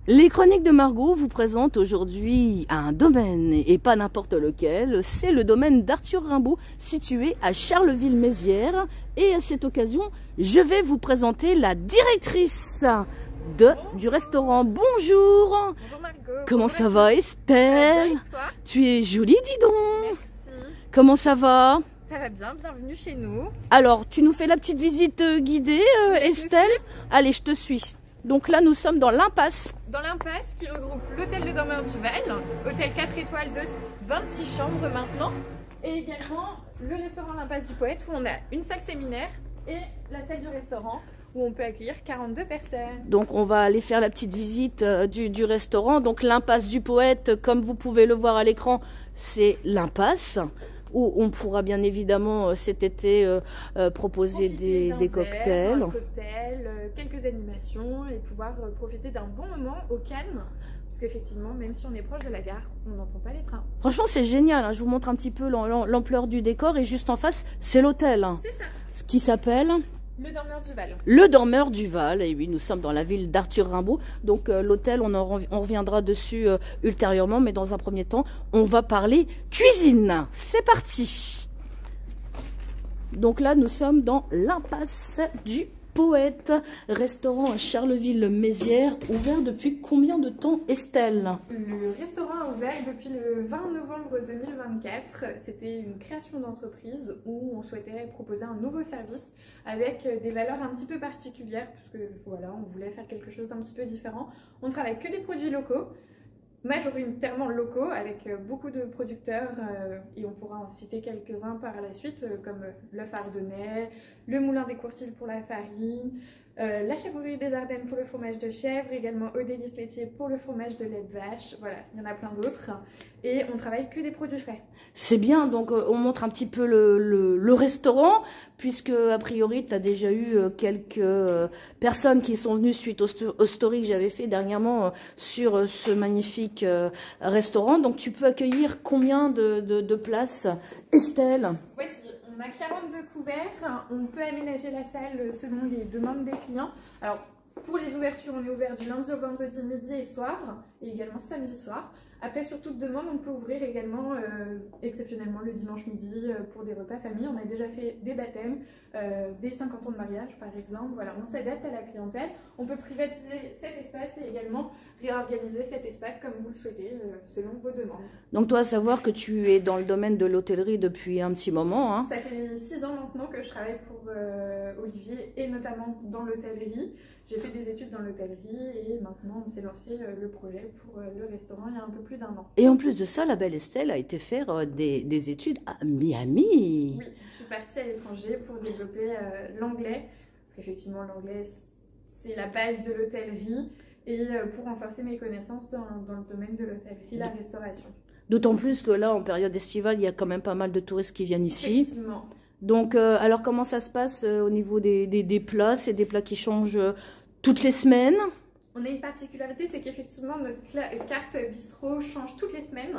Les chroniques de Margot vous présentent aujourd'hui un domaine, et pas n'importe lequel, c'est le domaine d'Arthur Rimbaud, situé à Charleville-Mézières. Et à cette occasion, je vais vous présenter la directrice du restaurant. Bonjour. Bonjour Margot. Comment Bonjour ça va Estelle? bien, et toi? Tu es jolie, dis donc. Merci. Comment ça va? Ça va bien, bienvenue chez nous. Alors, tu nous fais la petite visite guidée, Estelle? Allez, je te suis. Donc là, nous sommes dans l'impasse. Dans l'impasse qui regroupe l'hôtel Le Dormeur du Val, hôtel 4 étoiles de 26 chambres maintenant, et également le restaurant L'Impasse du Poète où on a une salle séminaire et la salle du restaurant où on peut accueillir 42 personnes. Donc on va aller faire la petite visite du restaurant. Donc l'impasse du Poète, comme vous pouvez le voir à l'écran, c'est l'impasse où on pourra bien évidemment cet été proposer des cocktails. Un cocktail, quelques animations et pouvoir profiter d'un bon moment au calme. Parce qu'effectivement, même si on est proche de la gare, on n'entend pas les trains. Franchement, c'est génial, hein. Je vous montre un petit peu l'ampleur du décor et juste en face, c'est l'hôtel. C'est ça. Ce qui s'appelle Le Dormeur du Val. Le Dormeur du Val. Et oui, nous sommes dans la ville d'Arthur Rimbaud. Donc l'hôtel, on reviendra dessus ultérieurement. Mais dans un premier temps, on va parler cuisine. C'est parti. Donc là, nous sommes dans l'impasse du Poète, restaurant à Charleville-Mézières, ouvert depuis combien de temps, Estelle? Le restaurant a ouvert depuis le 20 novembre 2024. C'était une création d'entreprise où on souhaitait proposer un nouveau service avec des valeurs un petit peu particulières, puisque voilà, on voulait faire quelque chose d'un petit peu différent. On ne travaille que des produits locaux, majoritairement locaux, avec beaucoup de producteurs, et on pourra en citer quelques-uns par la suite, comme l'œuf ardennais, le moulin des Courtils pour la farine, la chèvrerie des Ardennes pour le fromage de chèvre, également Odélis laitier pour le fromage de lait de vache. Voilà, il y en a plein d'autres. Et on travaille que des produits frais. C'est bien, donc on montre un petit peu le restaurant, puisque a priori tu as déjà eu quelques personnes qui sont venues suite au story que j'avais fait dernièrement sur ce magnifique restaurant. Donc tu peux accueillir combien de places, Estelle? Voici, on a 42 couverts, on peut aménager la salle selon les demandes des clients. Alors, pour les ouvertures, on est ouvert du lundi au vendredi midi et soir, et également samedi soir. Après, sur toute demande, on peut ouvrir également exceptionnellement le dimanche midi pour des repas famille. On a déjà fait des baptêmes, des 50 ans de mariage par exemple. Voilà, on s'adapte à la clientèle. On peut privatiser cet espace et également réorganiser cet espace comme vous le souhaitez selon vos demandes. Donc toi, à savoir que tu es dans le domaine de l'hôtellerie depuis un petit moment, hein. Ça fait 6 ans maintenant que je travaille pour Olivier et notamment dans l'hôtellerie. J'ai fait des études dans l'hôtellerie et maintenant on s'est lancé le projet pour le restaurant il y a un peu plus d'1 an. Et en plus de ça, la belle Estelle a été faire des études à Miami. Oui, je suis partie à l'étranger pour développer l'anglais, parce qu'effectivement l'anglais c'est la base de l'hôtellerie et pour renforcer mes connaissances dans le domaine de l'hôtellerie, la restauration. D'autant plus que là, en période estivale, il y a quand même pas mal de touristes qui viennent ici. Effectivement. Donc, alors comment ça se passe au niveau des plats? C'est des plats qui changent toutes les semaines? On a une particularité, c'est qu'effectivement notre carte bistrot change toutes les semaines.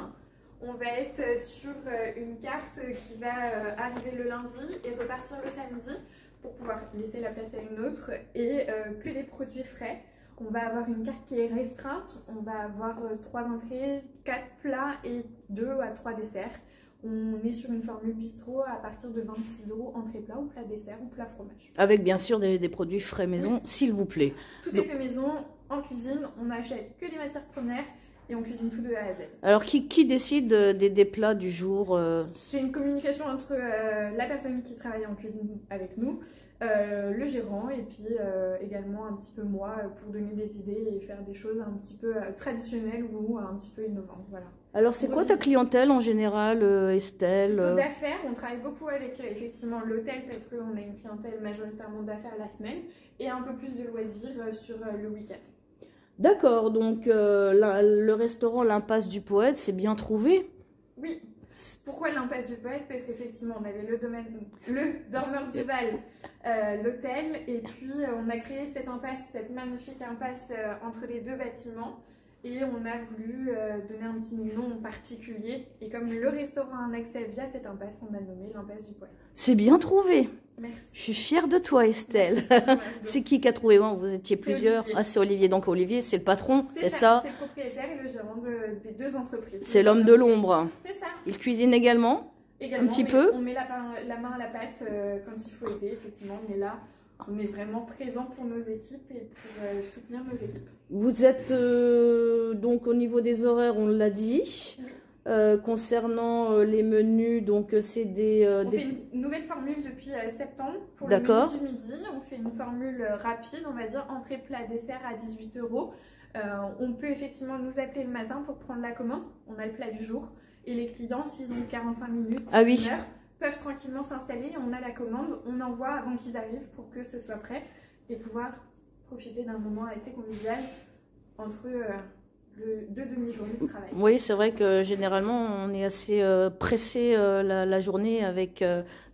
On va être sur une carte qui va arriver le lundi et repartir le samedi pour pouvoir laisser la place à une autre et que des produits frais. On va avoir une carte qui est restreinte, on va avoir 3 entrées, 4 plats et 2 à 3 desserts. On est sur une formule bistrot à partir de 26 € entrée plat ou plat dessert ou plat fromage. Avec bien sûr des produits frais maison, oui, s'il vous plaît. Tout est fait maison, en cuisine, on n'achète que les matières premières et on cuisine tout de A à Z. Alors qui décide des plats du jour? C'est une communication entre la personne qui travaille en cuisine avec nous, le gérant et puis également un petit peu moi pour donner des idées et faire des choses un petit peu traditionnelles ou un petit peu innovantes. Voilà. Alors c'est quoi ta clientèle en général, Estelle? Plutôt d'affaires, on travaille beaucoup avec effectivement l'hôtel parce qu'on a une clientèle majoritairement d'affaires la semaine et un peu plus de loisirs sur le week-end. D'accord, donc le restaurant L'Impasse du Poète, c'est bien trouvé? Oui. Pourquoi l'Impasse du Poète? Parce qu'effectivement, on avait le Dormeur du Val, l'hôtel, et puis on a créé cette impasse, cette magnifique impasse entre les deux bâtiments. Et on a voulu donner un petit nom particulier. Et comme le restaurant a un accès via cette impasse, on a nommé l'impasse du Poète. C'est bien trouvé. Merci. Je suis fière de toi, Estelle. C'est qui a trouvé? Vous étiez plusieurs. Olivier. Ah, c'est Olivier. Donc Olivier, c'est le patron, c'est ça? C'est le propriétaire et le gérant des deux entreprises. C'est l'homme de l'ombre. C'est ça. Il cuisine également? Également, Un petit peu. On met la main à la pâte quand il faut aider. Effectivement, on est là. On est vraiment présent pour nos équipes et pour soutenir nos équipes. Vous êtes donc au niveau des horaires, on l'a dit. Oui. Concernant les menus, donc c'est On fait une nouvelle formule depuis septembre pour le D'accord. menu du midi. On fait une formule rapide, on va dire entrée, plat, dessert à 18 €. On peut effectivement nous appeler le matin pour prendre la commande. On a le plat du jour et les clients, s'ils ont 45 minutes, Ah oui. une heure, peuvent tranquillement s'installer. On a la commande, on envoie avant qu'ils arrivent pour que ce soit prêt et pouvoir profiter d'un moment assez convivial entre deux demi-journées de travail. Oui, c'est vrai que généralement, on est assez pressé la journée avec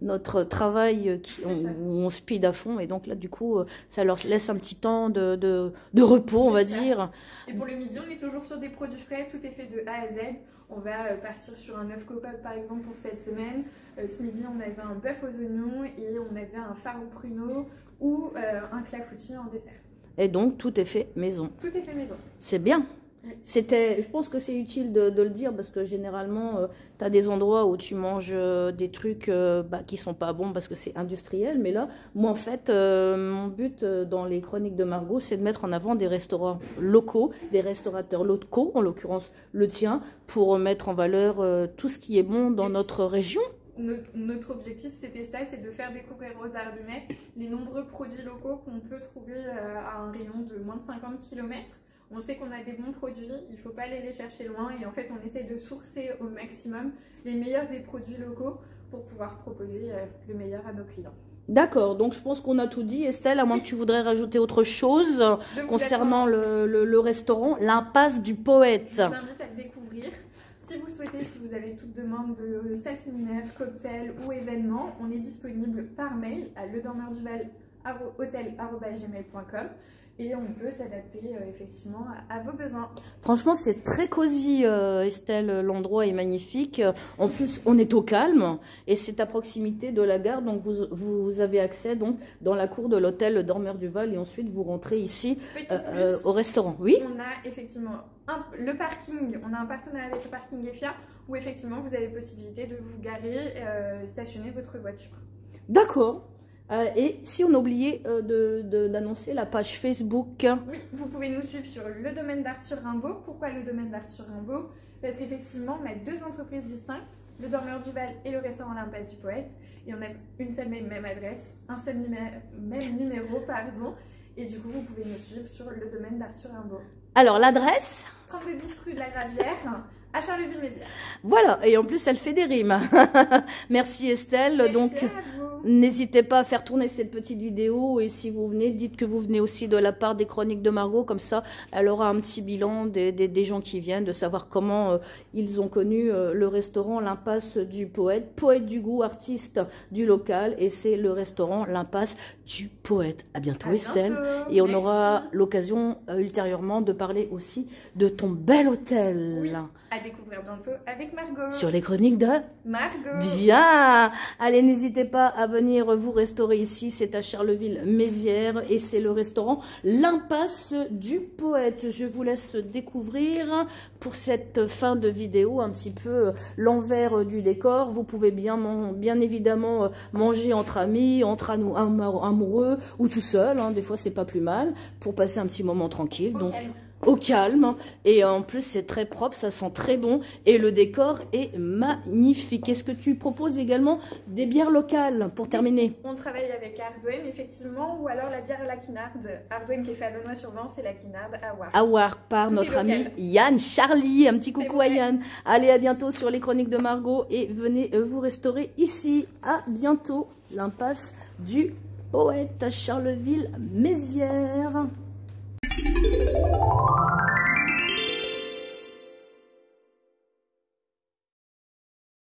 notre travail où on speed à fond. Et donc là, du coup, ça leur laisse un petit temps de repos, on va dire. Et pour le midi, on est toujours sur des produits frais. Tout est fait de A à Z. On va partir sur un œuf cocotte, par exemple, pour cette semaine. Ce midi, on avait un bœuf aux oignons et on avait un phare au pruneau ou un clafoutis en dessert. Et donc, tout est fait maison. Tout est fait maison. C'est bien. Oui. Je pense que c'est utile de le dire parce que généralement, tu as des endroits où tu manges des trucs qui sont pas bons parce que c'est industriel. Mais là, moi, en fait, mon but dans les chroniques de Margot, c'est de mettre en avant des restaurants locaux, des restaurateurs locaux, en l'occurrence le tien, pour mettre en valeur tout ce qui est bon dans notre région. Notre objectif, c'était ça, c'est de faire découvrir aux Ardennais les nombreux produits locaux qu'on peut trouver à un rayon de moins de 50 km. On sait qu'on a des bons produits, il ne faut pas aller les chercher loin et en fait on essaie de sourcer au maximum les meilleurs des produits locaux pour pouvoir proposer le meilleur à nos clients. D'accord, donc je pense qu'on a tout dit. Estelle, à moins que tu voudrais rajouter autre chose concernant le restaurant, l'impasse du Poète. Je vous invite à le découvrir. Si vous souhaitez, si vous avez toute demande de salle séminaire, cocktail ou événement, on est disponible par mail à ledormeurduval@hotel@gmail.com. Et on peut s'adapter effectivement à vos besoins. Franchement, c'est très cosy, Estelle. L'endroit est magnifique. En plus, on est au calme et c'est à proximité de la gare. Donc, vous avez accès donc, dans la cour de l'hôtel Dormeur du Val et ensuite vous rentrez ici au restaurant. Oui. On a effectivement le parking. On a un partenariat avec le parking EFIA où effectivement vous avez possibilité de vous garer, stationner votre voiture. D'accord. Et si on a oublié d'annoncer la page Facebook? Oui, vous pouvez nous suivre sur le domaine d'Arthur Rimbaud. Pourquoi le domaine d'Arthur Rimbaud? Parce qu'effectivement, on a deux entreprises distinctes, le Dormeur du Val et le restaurant L'Impasse du Poète. Et on a une seule même adresse, un seul même numéro, pardon. Et du coup, vous pouvez nous suivre sur le domaine d'Arthur Rimbaud. Alors, l'adresse? 32 bis rue de la Gravière, à Charleville-Mézières. Voilà, et en plus, elle fait des rimes. Merci Estelle. Merci donc, à vous. N'hésitez pas à faire tourner cette petite vidéo et si vous venez, dites que vous venez aussi de la part des chroniques de Margot, comme ça elle aura un petit bilan des gens qui viennent, de savoir comment ils ont connu le restaurant L'Impasse du Poète, poète du goût, artiste du local, et c'est le restaurant L'Impasse du Poète. À bientôt Estelle, et on aura l'occasion ultérieurement de parler aussi de ton bel hôtel. Oui, à découvrir bientôt avec Margot. Sur les chroniques de Margot. Bien. Allez, n'hésitez pas à venir vous restaurer ici, c'est à Charleville-Mézières et c'est le restaurant L'Impasse du Poète. Je vous laisse découvrir pour cette fin de vidéo un petit peu l'envers du décor. Vous pouvez bien évidemment manger entre amis, entre amoureux ou tout seul, hein. Des fois c'est pas plus mal pour passer un petit moment tranquille. Donc au calme, et en plus c'est très propre, ça sent très bon et le décor est magnifique. Est-ce que tu proposes également des bières locales pour terminer? On travaille avec Ardouin effectivement, ou alors la bière La Quinarde. Ardouin qui est fait à Launois-sur-Vence et La Quinarde à Wark. À Wark par notre ami Yann Charlie. Un petit coucou à Yann. Allez, à bientôt sur les chroniques de Margot et venez vous restaurer ici. À bientôt, l'Impasse du Poète à Charleville-Mézières.